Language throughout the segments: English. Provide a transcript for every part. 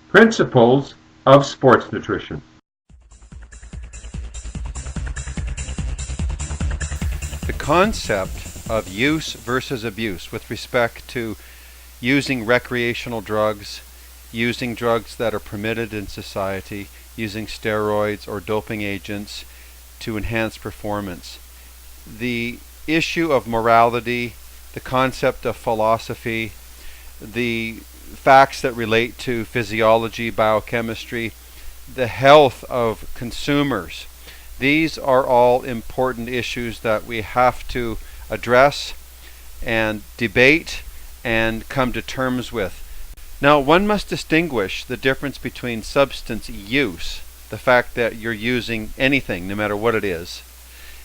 Principles of sports nutrition. The concept of use versus abuse with respect to using recreational drugs, using drugs that are permitted in society, using steroids or doping agents to enhance performance. The issue of morality, the concept of philosophy, the facts that relate to physiology, biochemistry, the health of consumers. These are all important issues that we have to address and debate and come to terms with. Now, one must distinguish the difference between substance use, the fact that you're using anything, no matter what it is,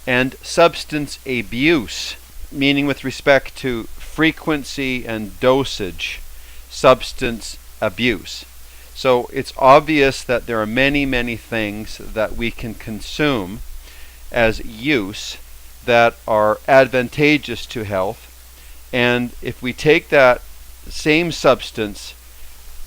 and substance abuse, meaning with respect to frequency and dosage, substance abuse. So it's obvious that there are many things that we can consume as use that are advantageous to health. And if we take that same substance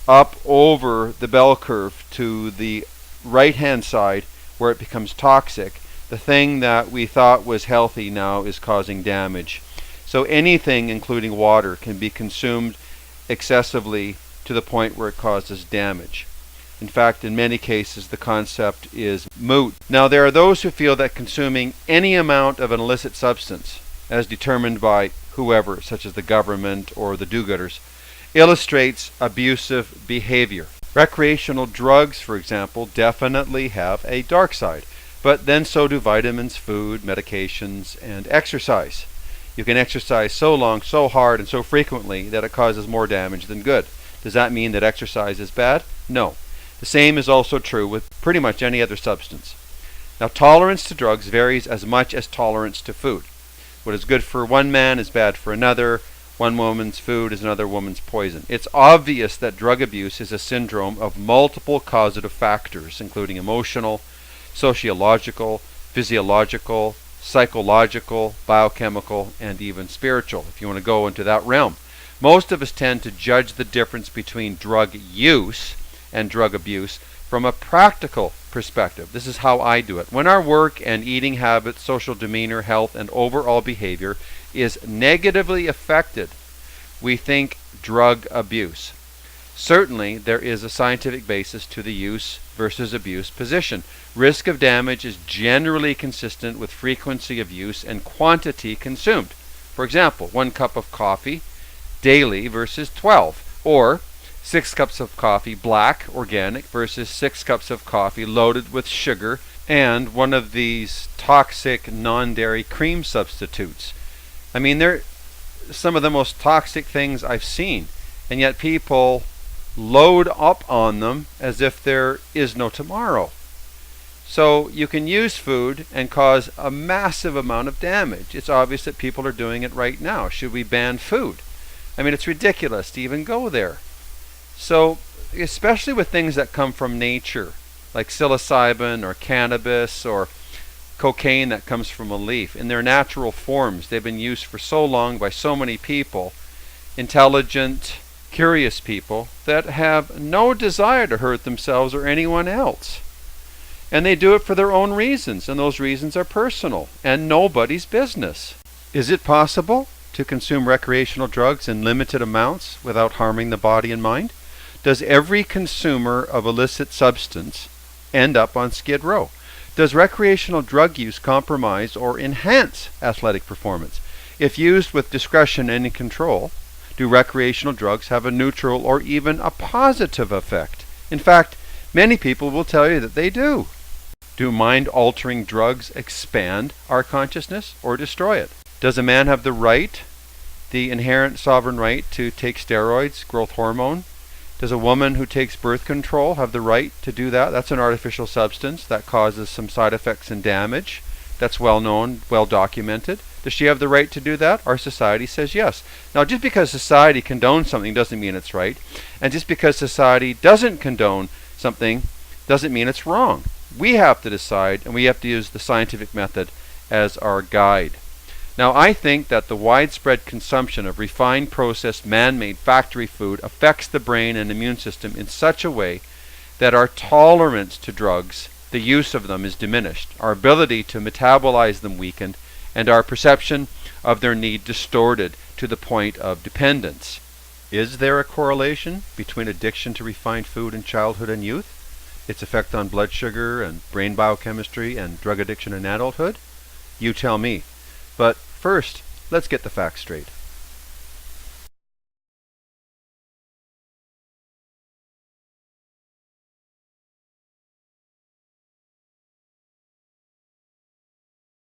up over the bell curve to the right-hand side where it becomes toxic, the thing that we thought was healthy now is causing damage. So anything, including water, can be consumed excessively to the point where it causes damage. In fact, in many cases, the concept is moot. Now, there are those who feel that consuming any amount of an illicit substance, as determined by whoever, such as the government or the do-gooders, illustrates abusive behavior. Recreational drugs, for example, definitely have a dark side, but then so do vitamins, food, medications, and exercise. You can exercise so long, so hard, and so frequently that it causes more damage than good. Does that mean that exercise is bad? No. The same is also true with pretty much any other substance. Now, tolerance to drugs varies as much as tolerance to food. What is good for one man is bad for another. One woman's food is another woman's poison. It's obvious that drug abuse is a syndrome of multiple causative factors, including emotional, sociological, physiological, psychological, biochemical, and even spiritual, if you want to go into that realm. Most of us tend to judge the difference between drug use and drug abuse from a practical perspective. This is how I do it. When our work and eating habits, social demeanor, health, and overall behavior is negatively affected, we think drug abuse. Certainly, there is a scientific basis to the use versus abuse position. Risk of damage is generally consistent with frequency of use and quantity consumed. For example, 1 cup of coffee daily versus 12, or 6 cups of coffee black, organic, versus 6 cups of coffee loaded with sugar and one of these toxic non-dairy cream substitutes. I mean, they're some of the most toxic things I've seen, and yet people load up on them as if there is no tomorrow. So you can use food and cause a massive amount of damage. It's obvious that people are doing it right now. Should we ban food? I mean, it's ridiculous to even go there. So, especially with things that come from nature, like psilocybin or cannabis or cocaine that comes from a leaf, in their natural forms, they've been used for so long by so many people, intelligent, curious people, that have no desire to hurt themselves or anyone else. And they do it for their own reasons, and those reasons are personal and nobody's business. Is it possible to consume recreational drugs in limited amounts without harming the body and mind? Does every consumer of illicit substance end up on Skid Row? Does recreational drug use compromise or enhance athletic performance? If used with discretion and in control, do recreational drugs have a neutral or even a positive effect? In fact, many people will tell you that they do. Do mind-altering drugs expand our consciousness or destroy it? Does a man have the right, the inherent sovereign right, to take steroids, growth hormone? Does a woman who takes birth control have the right to do that? That's an artificial substance that causes some side effects and damage. That's well known, well documented. Does she have the right to do that? Our society says yes. Now, just because society condones something doesn't mean it's right. And just because society doesn't condone something doesn't mean it's wrong. We have to decide, and we have to use the scientific method as our guide. Now, I think that the widespread consumption of refined, processed, man-made factory food affects the brain and immune system in such a way that our tolerance to drugs, the use of them, is diminished, our ability to metabolize them weakened, and our perception of their need distorted to the point of dependence. Is there a correlation between addiction to refined food in childhood and youth, its effect on blood sugar and brain biochemistry, and drug addiction in adulthood? You tell me. But first, let's get the facts straight.